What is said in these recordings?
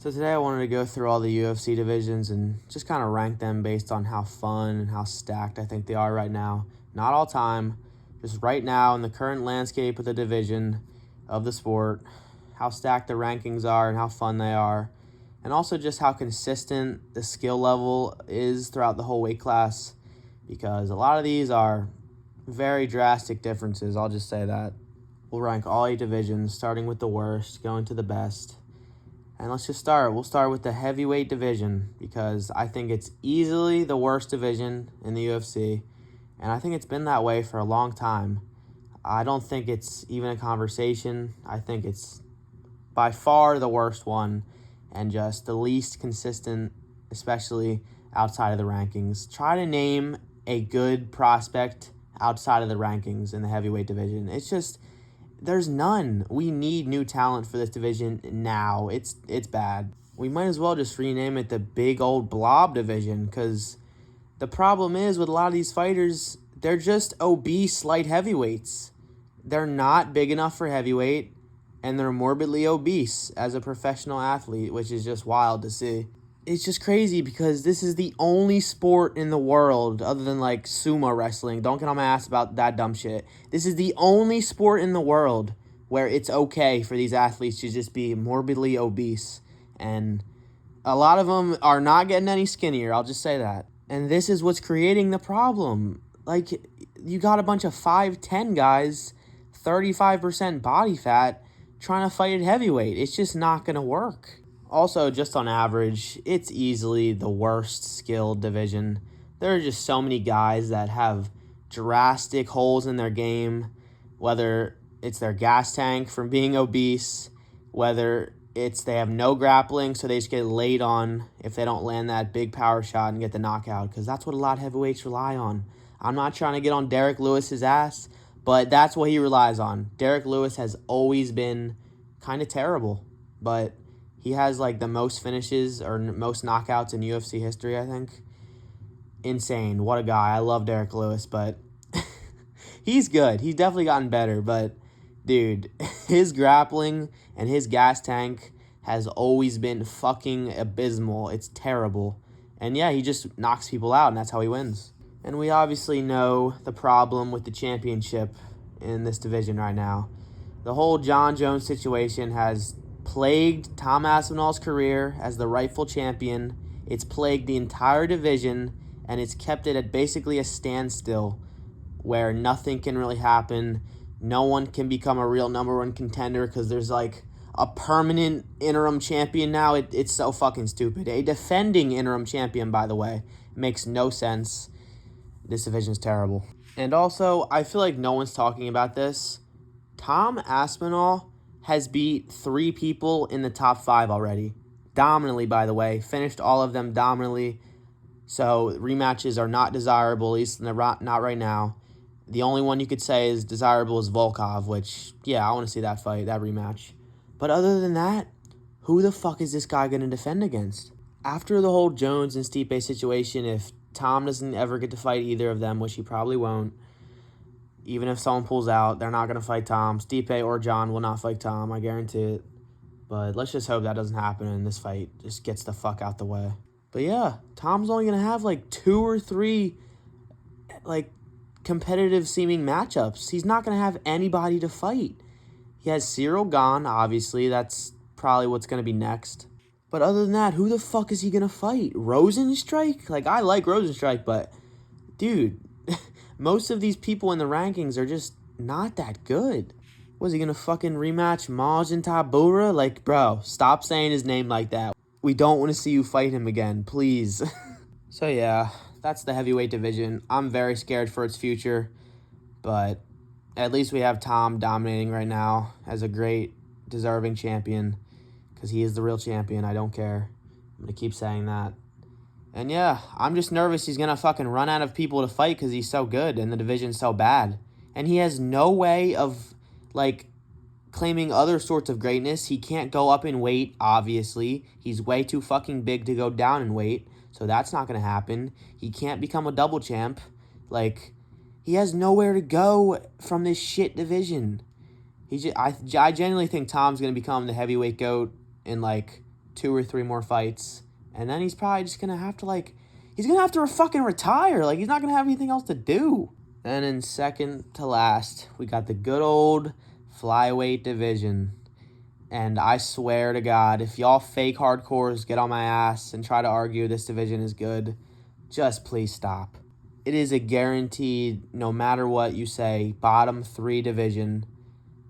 So today I wanted to go through all the UFC divisions and just kind of rank them based on how fun and how stacked I think they are right now. Not all time, just right now in the current landscape of the division of the sport, how stacked the rankings are and how fun they are, and also just how consistent the skill level is throughout the whole weight class, because a lot of these are very drastic differences, I'll just say that. We'll rank all 8 divisions, starting with the worst, going to the best. And let's just start. We'll start with the heavyweight division because I think it's easily the worst division in the UFC. And I think it's been that way for a long time. I don't think it's even a conversation. I think it's by far the worst one and just the least consistent, especially outside of the rankings. Try to name a good prospect outside of the rankings in the heavyweight division. It's just... there's none. We need new talent for this division now. It's bad. We might as well just rename it the big old blob division, because the problem is with a lot of these fighters, they're just obese light heavyweights. They're not big enough for heavyweight, and they're morbidly obese as a professional athlete, which is just wild to see. It's just crazy because this is the only sport in the world, other than like sumo wrestling. Don't get on my ass about that dumb shit. This is the only sport in the world where it's okay for these athletes to just be morbidly obese. And a lot of them are not getting any skinnier, I'll just say that. And this is what's creating the problem. Like, you got a bunch of 5'10 guys, 35% body fat, trying to fight at heavyweight. It's just not going to work. Also, just on average, it's easily the worst skilled division. There are just so many guys that have drastic holes in their game, whether it's their gas tank from being obese, whether it's they have no grappling, so they just get laid on if they don't land that big power shot and get the knockout, because that's what a lot of heavyweights rely on. I'm not trying to get on Derek Lewis's ass, but that's what he relies on. Derek Lewis has always been kind of terrible, but he has like the most finishes or most knockouts in UFC history, I think. Insane. What a guy. I love Derek Lewis, but he's good. He's definitely gotten better, but dude, his grappling and his gas tank has always been fucking abysmal. It's terrible. And yeah, he just knocks people out, and that's how he wins. And we obviously know the problem with the championship in this division right now. The whole John Jones situation has plagued Tom Aspinall's career as the rightful champion. It's plagued the entire division, and it's kept it at basically a standstill where nothing can really happen. No one can become a real number one contender because there's like a permanent interim champion now. It's so fucking stupid. A defending interim champion, by the way. Makes no sense. This division's terrible. And also, I feel like no one's talking about this. Tom Aspinall has beat 3 people in the top 5 already. Dominantly, by the way. Finished all of them dominantly. So rematches are not desirable, at least not right now. The only one you could say is desirable is Volkov, which, yeah, I want to see that fight, that rematch. But other than that, who the fuck is this guy going to defend against? After the whole Jones and Stipe situation, if Tom doesn't ever get to fight either of them, which he probably won't, even if someone pulls out, they're not going to fight Tom. Stipe or John will not fight Tom, I guarantee it. But let's just hope that doesn't happen and this fight just gets the fuck out the way. But yeah, Tom's only going to have like 2 or 3 like competitive seeming matchups. He's not going to have anybody to fight. He has Cyril Gane, obviously. That's probably what's going to be next. But other than that, who the fuck is he going to fight? Rosenstrike? Like, I like Rosenstrike, but dude, most of these people in the rankings are just not that good. Was he going to fucking rematch Majin Tabura? Like, bro, stop saying his name like that. We don't want to see you fight him again, please. So yeah, that's the heavyweight division. I'm very scared for its future, but at least we have Tom dominating right now as a great, deserving champion, because he is the real champion. I don't care. I'm going to keep saying that. And yeah, I'm just nervous he's going to fucking run out of people to fight because he's so good and the division's so bad. And he has no way of, like, claiming other sorts of greatness. He can't go up in weight, obviously. He's way too fucking big to go down in weight, so that's not going to happen. He can't become a double champ. Like, he has nowhere to go from this shit division. I genuinely think Tom's going to become the heavyweight GOAT in, like, 2 or 3 more fights, and then he's probably just going to have to, he's going to have to fucking retire. He's not going to have anything else to do. Then in second to last, we got the good old Flyweight division. And I swear to God, if y'all fake hardcores get on my ass and try to argue this division is good, just please stop. It is a guaranteed, no matter what you say, bottom 3 division.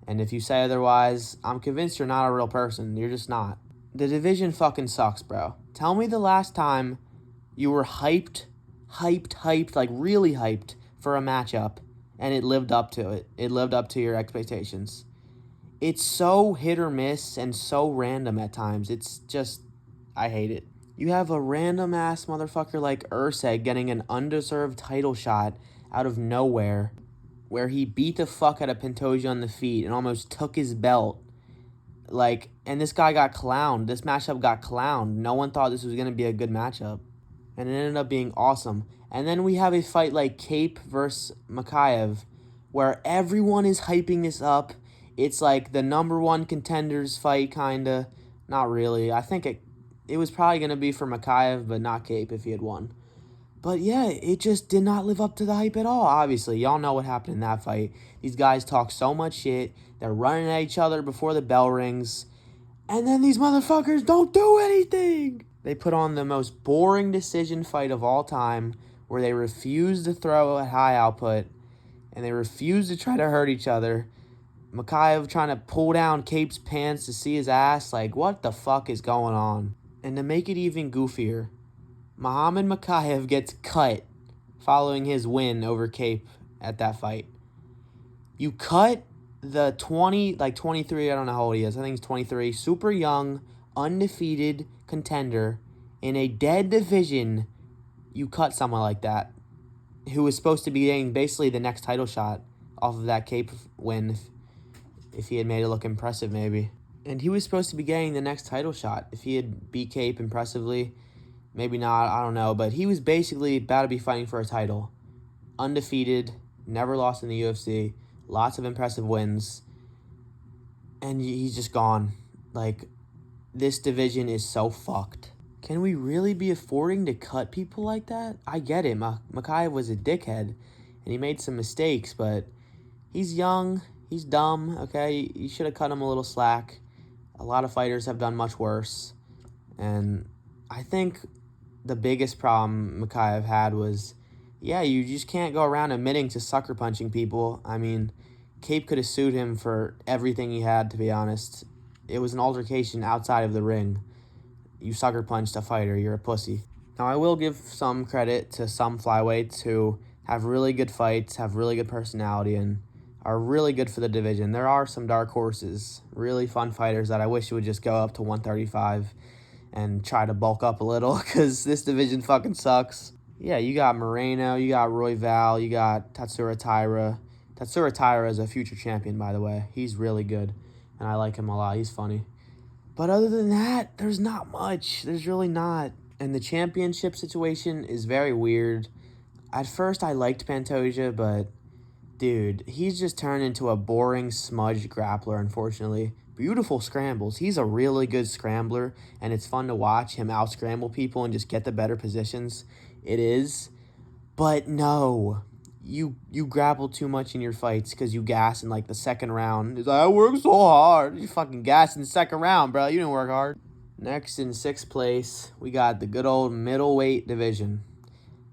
And if you say otherwise, I'm convinced you're not a real person. You're just not. The division fucking sucks, bro. Tell me the last time you were hyped, really hyped for a matchup, and it lived up to it. It lived up to your expectations. It's so hit or miss and so random at times. It's just, I hate it. You have a random ass motherfucker like Urseg getting an undeserved title shot out of nowhere, where he beat the fuck out of Pantoja on the feet and almost took his belt. And this guy got clowned. This matchup got clowned. No one thought this was going to be a good matchup. And it ended up being awesome. And then we have a fight like Cape versus Makayev, where everyone is hyping this up. It's like the number 1 contenders fight, kinda. Not really. I think it was probably going to be for Makayev, but not Cape if he had won. But yeah, it just did not live up to the hype at all, obviously. Y'all know what happened in that fight. These guys talk so much shit. They're running at each other before the bell rings. And then these motherfuckers don't do anything. They put on the most boring decision fight of all time, where they refuse to throw at high output, and they refuse to try to hurt each other. Makayev trying to pull down Cape's pants to see his ass. What the fuck is going on? And to make it even goofier, Muhammad Makayev gets cut following his win over Cape at that fight. You cut the 23, I don't know how old he is. I think he's 23. Super young, undefeated contender in a dead division. You cut someone like that, who was supposed to be getting basically the next title shot off of that Cape win, if he had made it look impressive, maybe. And he was supposed to be getting the next title shot if he had beat Cape impressively. Maybe not, I don't know. But he was basically about to be fighting for a title. Undefeated, never lost in the UFC, lots of impressive wins. And he's just gone. This division is so fucked. Can we really be affording to cut people like that? I get it. Makayev was a dickhead, and he made some mistakes, but he's young. He's dumb, okay? You should have cut him a little slack. A lot of fighters have done much worse. And I think the biggest problem Makayev had was, you just can't go around admitting to sucker punching people. I mean, Cape could have sued him for everything he had, to be honest. It was an altercation outside of the ring. You sucker punched a fighter, you're a pussy. Now, I will give some credit to some flyweights who have really good fights, have really good personality, and are really good for the division. There are some dark horses, really fun fighters that I wish would just go up to 135 and try to bulk up a little, because this division fucking sucks. Yeah, you got Moreno, you got Royval, you got Tatsuro Taira. Tatsuro Taira is a future champion, by the way. He's really good, and I like him a lot. He's funny. But other than that, there's not much. There's really not. And the championship situation is very weird. At first, I liked Pantoja, but dude, he's just turned into a boring smudge grappler, unfortunately. Beautiful scrambles. He's a really good scrambler, and it's fun to watch him out-scramble people and just get the better positions. It is. But no, you grapple too much in your fights because you gas in the second round. He's like, I worked so hard. You fucking gassed in the second round, bro. You didn't work hard. Next, in 6th place, we got the good old middleweight division.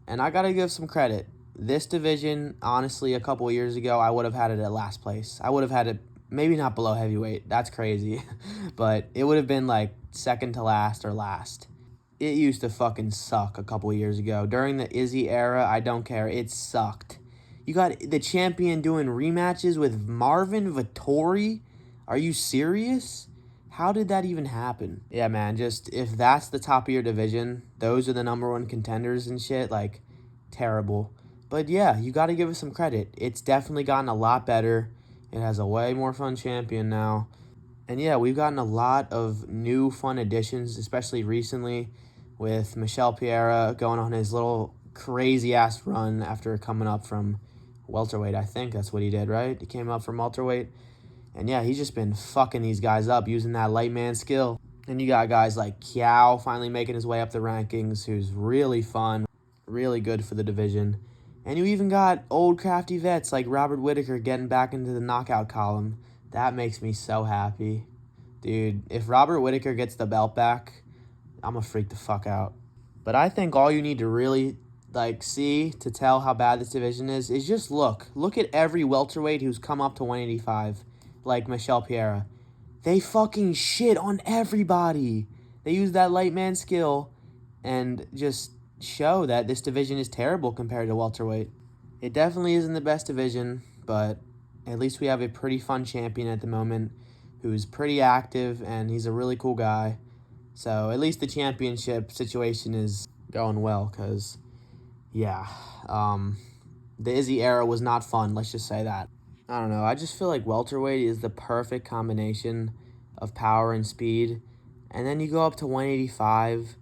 And I got to give some credit. This division, honestly, a couple of years ago, I would have had it at last place. I would have had it, maybe not below heavyweight. That's crazy. But it would have been second to last or last. It used to fucking suck a couple of years ago. During the Izzy era, I don't care. It sucked. You got the champion doing rematches with Marvin Vettori? Are you serious? How did that even happen? Yeah, man, just if that's the top of your division, those are the number 1 contenders and shit, terrible. But yeah, you got to give it some credit. It's definitely gotten a lot better. It has a way more fun champion now. And yeah, we've gotten a lot of new fun additions, especially recently with Michel Pereira going on his little crazy-ass run after coming up from welterweight. I think that's what he did, right? He came up from welterweight. And yeah, he's just been fucking these guys up using that light man skill. And you got guys like Kiao finally making his way up the rankings, who's really fun, really good for the division. And you even got old crafty vets like Robert Whittaker getting back into the knockout column. That makes me so happy. Dude, if Robert Whittaker gets the belt back, I'm going to freak the fuck out. But I think all you need to really see to tell how bad this division is just look. Look at every welterweight who's come up to 185, like Michel Pereira. They fucking shit on everybody. They use that light man skill and just show that this division is terrible compared to welterweight. It definitely isn't the best division, but at least we have a pretty fun champion at the moment who's pretty active, and he's a really cool guy. So at least the championship situation is going well, because, yeah, the Izzy era was not fun, let's just say that. I don't know, I just feel like welterweight is the perfect combination of power and speed, and then you go up to 185,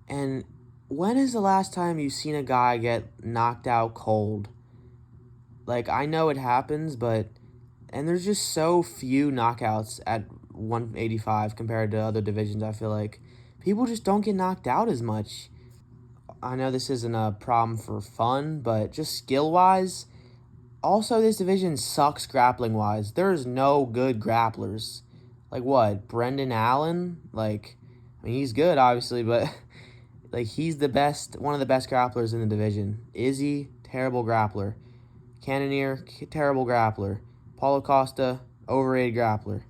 and when is the last time you've seen a guy get knocked out cold? Like, I know it happens, and there's just so few knockouts at 185 compared to other divisions, I feel like. People just don't get knocked out as much. I know this isn't a problem for fun, but just skill-wise, also this division sucks grappling-wise. There's no good grapplers. Like what, Brendan Allen? He's good, obviously, but he's the best, one of the best grapplers in the division. Izzy, terrible grappler. Cannonier, terrible grappler. Paulo Costa, overrated grappler.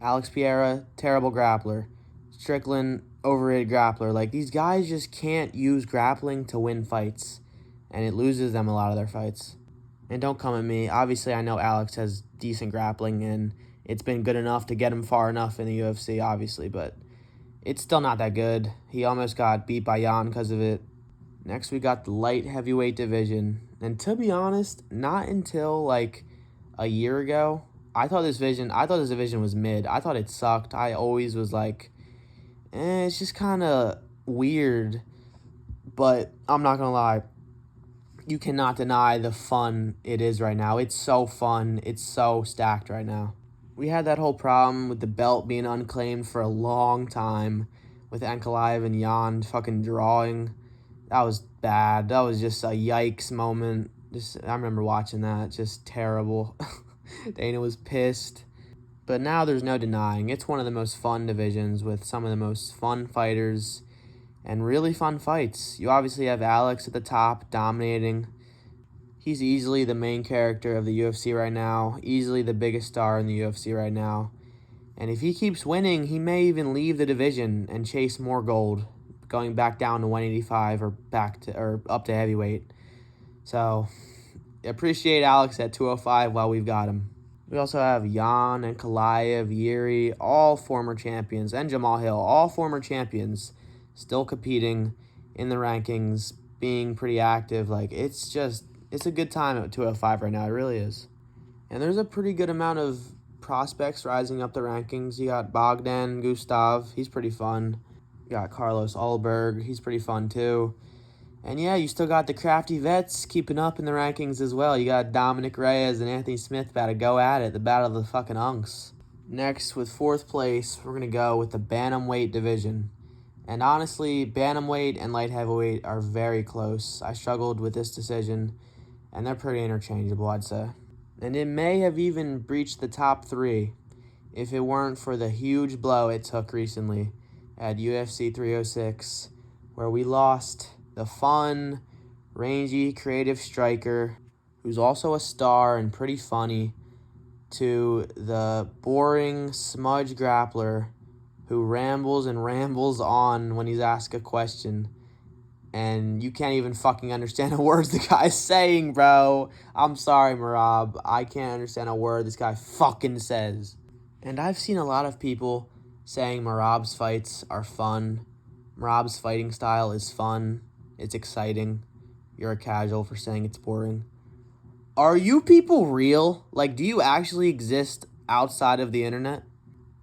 Alex Pereira, terrible grappler. Strickland, overrated grappler. These guys just can't use grappling to win fights, and it loses them a lot of their fights. And don't come at me. Obviously, I know Alex has decent grappling, and it's been good enough to get him far enough in the UFC, obviously, but it's still not that good. He almost got beat by Jan because of it. Next, we got the light heavyweight division. And to be honest, not until a year ago, I thought this division was mid. I thought it sucked. I always was it's just kind of weird. But I'm not going to lie. You cannot deny the fun it is right now. It's so fun. It's so stacked right now. We had that whole problem with the belt being unclaimed for a long time with Ankalaev and Jan fucking drawing. That was bad. That was just a yikes moment. I remember watching that. Just terrible. Dana was pissed. But now there's no denying. It's one of the most fun divisions with some of the most fun fighters and really fun fights. You obviously have Alex at the top, dominating. He's easily the main character of the UFC right now, easily the biggest star in the UFC right now. And if he keeps winning, he may even leave the division and chase more gold, going back down to 185 or up to heavyweight. So, appreciate Alex at 205 while we've got him. We also have Jan and Ankalaev, Yuri, all former champions, and Jamal Hill, all former champions, still competing in the rankings, being pretty active. It's a good time at 205 right now. It really is. And there's a pretty good amount of prospects rising up the rankings. You got Bogdan Gustav. He's pretty fun. You got Carlos Ulberg. He's pretty fun too. And yeah, you still got the crafty vets keeping up in the rankings as well. You got Dominic Reyes and Anthony Smith about to go at it. The battle of the fucking unks. Next, with fourth place, we're going to go with the Bantamweight division. And honestly, Bantamweight and light heavyweight are very close. I struggled with this decision, and they're pretty interchangeable, I'd say. And it may have even breached the top 3 if it weren't for the huge blow it took recently at UFC 306, where we lost the fun, rangy, creative striker, who's also a star and pretty funny, to the boring, smudge grappler who rambles and rambles on when he's asked a question. And you can't even fucking understand a word the guy's saying, bro. I'm sorry, Merab. I can't understand a word this guy fucking says. And I've seen a lot of people saying Merab's fights are fun. Merab's fighting style is fun. It's exciting. You're a casual for saying it's boring. Are you people real? Do you actually exist outside of the internet?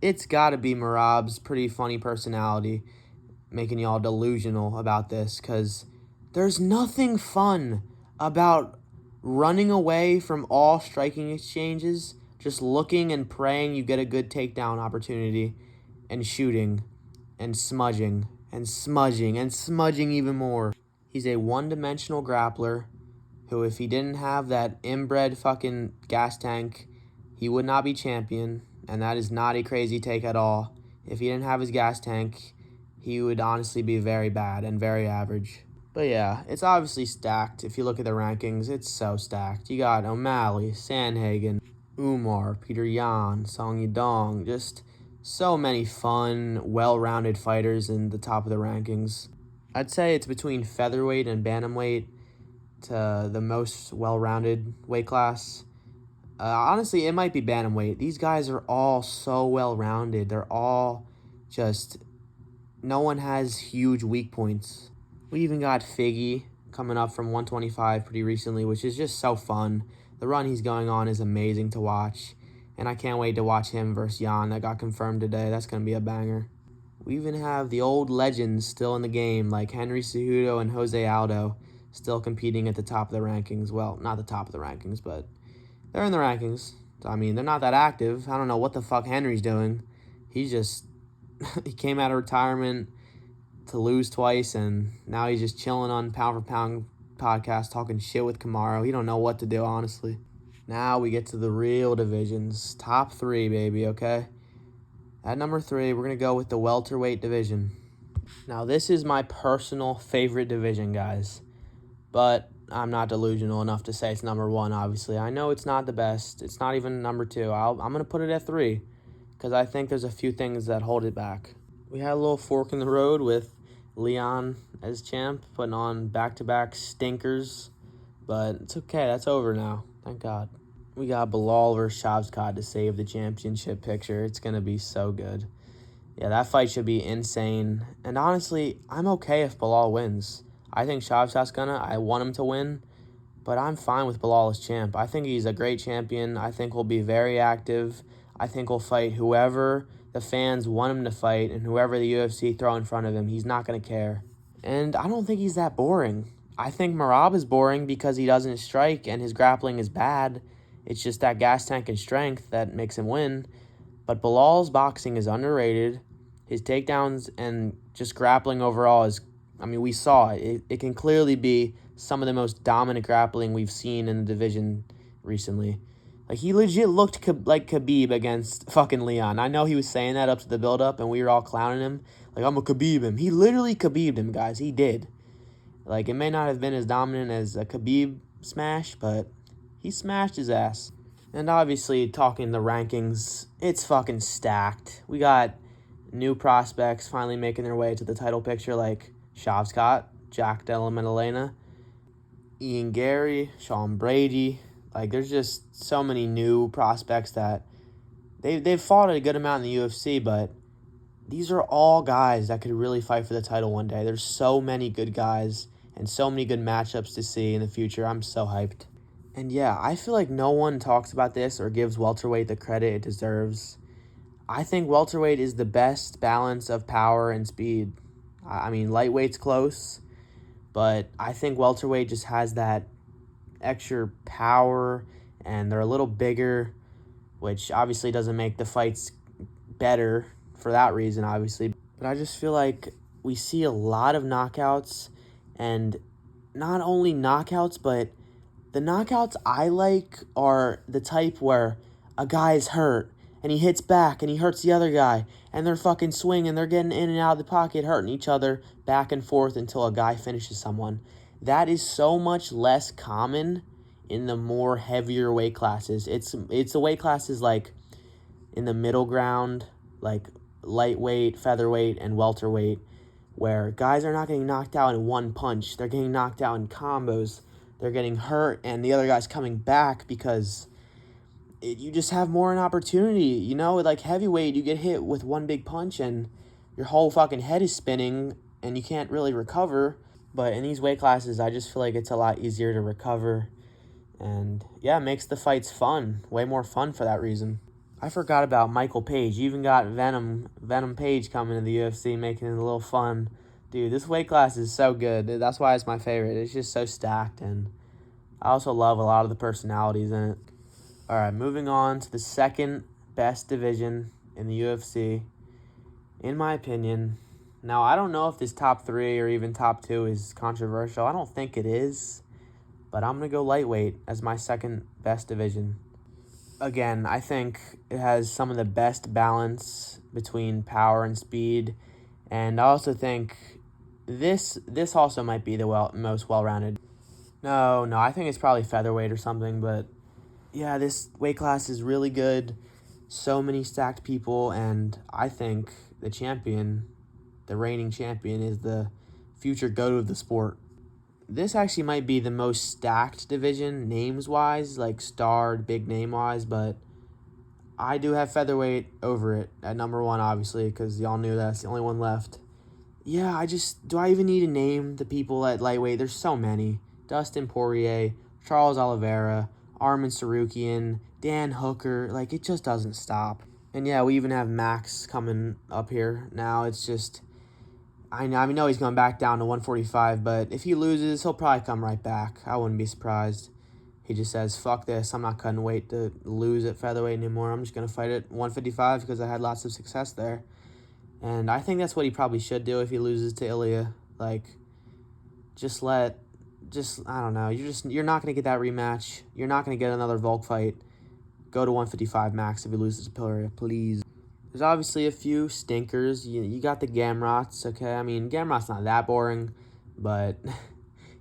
It's gotta be Merab's pretty funny personality making y'all delusional about this, because there's nothing fun about running away from all striking exchanges, just looking and praying you get a good takedown opportunity, and shooting. and smudging and smudging and smudging even more. He's a one-dimensional grappler who, if he didn't have that inbred fucking gas tank, he would not be champion, and that is not a crazy take at all. If he didn't have his gas tank, he would honestly be very bad and very average. But yeah, it's obviously stacked. If you look at the rankings, it's so stacked. You got O'Malley, Sandhagen, Umar, Peter Yan, Song Yadong, just so many fun, well-rounded fighters in the top of the rankings. I'd say it's between featherweight and bantamweight to the most well-rounded weight class. Honestly, it might be bantamweight. These guys are all so well-rounded. They're all just... No one has huge weak points. We even got Figgy coming up from 125 pretty recently, which is just so fun. The run he's going on is amazing to watch. And I can't wait to watch him versus Jan that got confirmed today. That's going to be a banger. We even have the old legends still in the game, like Henry Cejudo and Jose Aldo, still competing at the top of the rankings. Well, not the top of the rankings, but they're in the rankings. I mean, they're not that active. I don't know what the fuck Henry's doing. He's just... he came out of retirement to lose twice, and now he's just chilling on Pound for Pound podcast talking shit with Kamaru. He don't know what to do, honestly. Now we get to the real divisions. Top 3, baby, okay? At number 3, we're going to go with the welterweight division. Now, this is my personal favorite division, guys. But I'm not delusional enough to say it's number 1, obviously. I know it's not the best. It's not even number 2. I'm going to put it at 3 because I think there's a few things that hold it back. We had a little fork in the road with Leon as champ, putting on back-to-back stinkers. But it's okay. That's over now. Thank God. We got Bilal versus Shavkat to save the championship picture. It's going to be so good. Yeah, that fight should be insane. And honestly, I'm okay if Bilal wins. I think Shavkat's gonna. I want him to win. But I'm fine with Bilal as champ. I think he's a great champion. I think he'll be very active. I think he'll fight whoever the fans want him to fight, and whoever the UFC throw in front of him, he's not going to care. And I don't think he's that boring. I think Merab is boring because he doesn't strike and his grappling is bad. It's just that gas tank and strength that makes him win. But Bilal's boxing is underrated. His takedowns and just grappling overall is, I mean, we saw it. It can clearly be some of the most dominant grappling we've seen in the division recently. Like, he legit looked like Khabib against fucking Leon. I know he was saying that up to the build-up, and we were all clowning him. Like, I'm a Khabib him. He literally Khabib'd him, guys. He did. Like, it may not have been as dominant as a Khabib smash, but he smashed his ass. And obviously, talking the rankings, it's fucking stacked. We got new prospects finally making their way to the title picture, like Shavkat, Jack Della Maddalena, Ian Gary, Sean Brady. Like, there's just so many new prospects that they've fought a good amount in the UFC, but these are all guys that could really fight for the title one day. There's so many good guys and so many good matchups to see in the future. I'm so hyped. And yeah, I feel like no one talks about this or gives welterweight the credit it deserves. I think welterweight is the best balance of power and speed. I mean, lightweight's close, but I think welterweight just has that extra power, and they're a little bigger, which obviously doesn't make the fights better for that reason, obviously. But I just feel like we see a lot of knockouts, and not only knockouts, but the knockouts I like are the type where a guy's hurt, and he hits back, and he hurts the other guy, and they're fucking swinging, they're getting in and out of the pocket, hurting each other back and forth until a guy finishes someone. That is so much less common in the more heavier weight classes. It's the weight classes like in the middle ground, like lightweight, featherweight, and welterweight, where guys are not getting knocked out in one punch. They're getting knocked out in combos. They're getting hurt, and the other guy's coming back because you just have more an opportunity. You know, like heavyweight, you get hit with one big punch, and your whole fucking head is spinning, and you can't really recover. But in these weight classes, I just feel like it's a lot easier to recover. And yeah, it makes the fights fun. Way more fun for that reason. I forgot about Michael Page. You even got Venom Page coming to the UFC, making it a little fun. Dude, this weight class is so good. That's why it's my favorite. It's just so stacked. And I also love a lot of the personalities in it. All right, moving on to the second best division in the UFC. In my opinion, Now, I don't know if this top 3 or even top 2 is controversial. I don't think it is, but I'm going to go lightweight as my second best division. Again, I think it has some of the best balance between power and speed, and I also think this also might be the most well-rounded. No, I think it's probably featherweight or something, but yeah, this weight class is really good. So many stacked people, and I think the reigning champion, is the future GOAT of the sport. This actually might be the most stacked division names-wise, like starred, big name-wise, but I do have featherweight over it at number 1, obviously, because y'all knew that's the only one left. Yeah, do I even need to name the people at lightweight? There's so many. Dustin Poirier, Charles Oliveira, Arman Sarukian, Dan Hooker. Like, it just doesn't stop. And yeah, we even have Max coming up here now. It's just, I know he's going back down to 145, but if he loses, he'll probably come right back. I wouldn't be surprised. He just says, fuck this, I'm not cutting weight to lose at featherweight anymore. I'm just going to fight at 155 because I had lots of success there. And I think that's what he probably should do if he loses to Ilya. Like, I don't know. You're not going to get that rematch. You're not going to get another Volk fight. Go to 155 max if he loses to Pillar, please. There's obviously a few stinkers. You got the Gamrots, okay? I mean, Gamrot's not that boring, but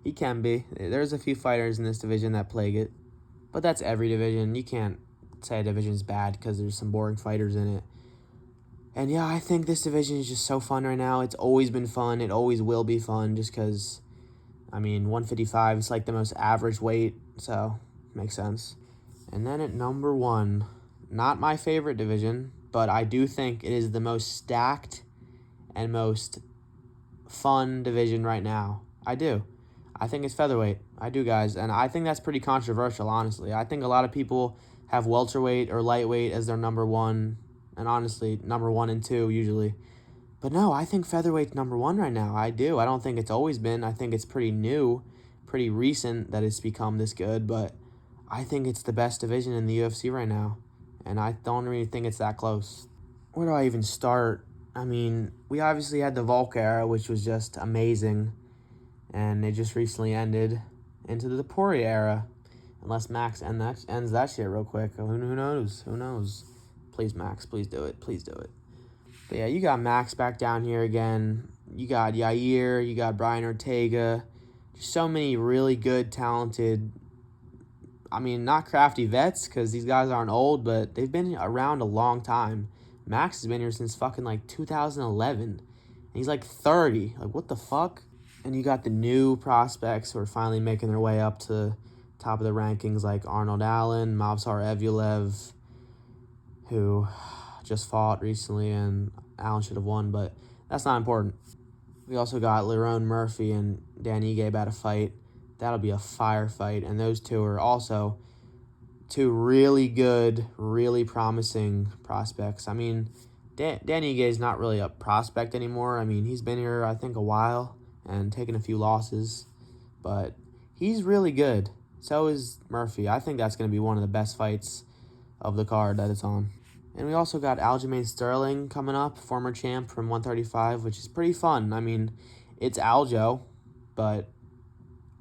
he can be. There's a few fighters in this division that plague it. But that's every division. You can't say a division's bad because there's some boring fighters in it. And yeah, I think this division is just so fun right now. It's always been fun. It always will be fun just because, 155 is like the most average weight, so makes sense. And then at number 1, not my favorite division, but I do think it is the most stacked and most fun division right now. I do. I think it's featherweight. I do, guys. And I think that's pretty controversial, honestly. I think a lot of people have welterweight or lightweight as their number 1, and honestly, number 1 and 2 usually. But no, I think featherweight's number 1 right now. I do. I don't think it's always been. I think it's pretty new, pretty recent that it's become this good, but I think it's the best division in the UFC right now, and I don't really think it's that close. Where do I even start? We obviously had the Volk era, which was just amazing, and it just recently ended into the Poirier era, unless Max ends that shit real quick. Who knows? Who knows? Please, Max, please do it. Please do it. But yeah, you got Max back down here again. You got Yair. You got Brian Ortega. Just so many really good, talented, not crafty vets because these guys aren't old, but they've been around a long time. Max has been here since fucking 2011. And he's 30. What the fuck? And you got the new prospects who are finally making their way up to top of the rankings like Arnold Allen, Mavsar Evulaev, who just fought recently, and Allen should have won, but that's not important. We also got Lerone Murphy and Dan Ige about to fight. That'll be a fire fight, and those two are also two really good, really promising prospects. Dan Ige is not really a prospect anymore. He's been here, I think, a while and taken a few losses, but he's really good. So is Murphy. I think that's going to be one of the best fights of the card that it's on. And we also got Aljamain Sterling coming up, former champ from 135, which is pretty fun. It's Aljo, but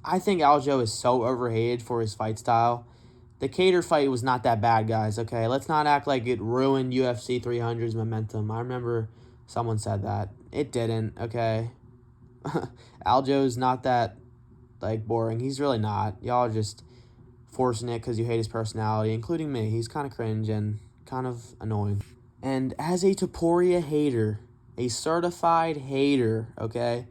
I think Aljo is so overhated for his fight style. The Cater fight was not that bad, guys, okay? Let's not act like it ruined UFC 300's momentum. I remember someone said that. It didn't, okay? Aljo's not that, boring. He's really not. Y'all are just forcing it because you hate his personality, including me. He's kind of cringe and kind of annoying. And as a Topuria hater, a certified hater, okay,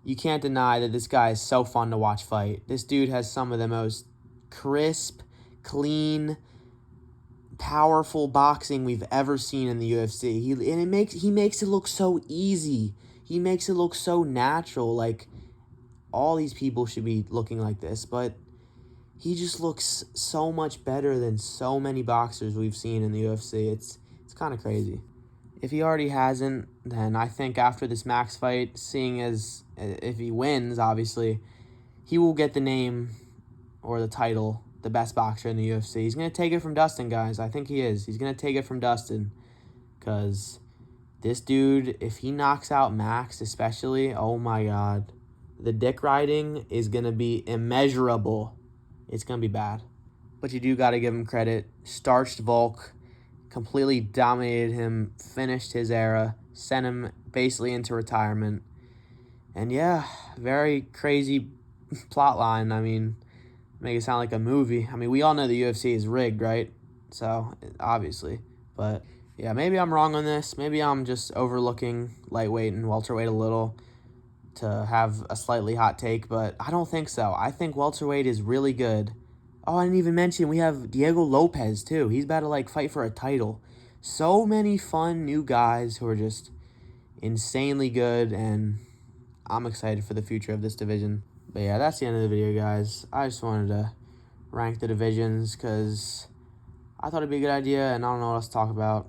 you can't deny that this guy is so fun to watch fight. This dude has some of the most crisp, clean, powerful boxing we've ever seen in the UFC. He makes it look so easy. He makes it look so natural. All these people should be looking like this, but he just looks so much better than so many boxers we've seen in the UFC. It's kind of crazy. If he already hasn't, then I think after this Max fight, seeing as if he wins, obviously, he will get the name or the title, the best boxer in the UFC. He's going to take it from Dustin, guys. I think he is. He's going to take it from Dustin because This dude, if he knocks out Max especially, oh my God. The dick riding is going to be immeasurable. It's going to be bad. But you do got to give him credit. Starched Volk, completely dominated him, finished his era, sent him basically into retirement. And yeah, very crazy plot line. I mean, make it sound like a movie. I mean, we all know the UFC is rigged, right? So, obviously. But yeah, maybe I'm wrong on this. Maybe I'm just overlooking lightweight and welterweight a little to have a slightly hot take, but I don't think so. I think welterweight is really good. Oh, I didn't even mention we have Diego Lopez, too. He's about to, fight for a title. So many fun new guys who are just insanely good, and I'm excited for the future of this division. But yeah, that's the end of the video, guys. I just wanted to rank the divisions because I thought it'd be a good idea, and I don't know what else to talk about.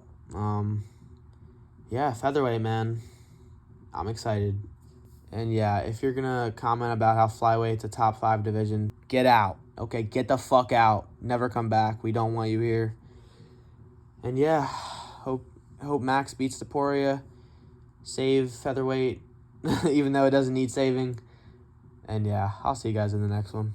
Yeah, featherweight, man. I'm excited. And yeah, if you're going to comment about how Flyweight's a top 5 division, get out. Okay, get the fuck out. Never come back. We don't want you here. And yeah, hope Max beats Taporia. Save featherweight, even though it doesn't need saving. And yeah, I'll see you guys in the next one.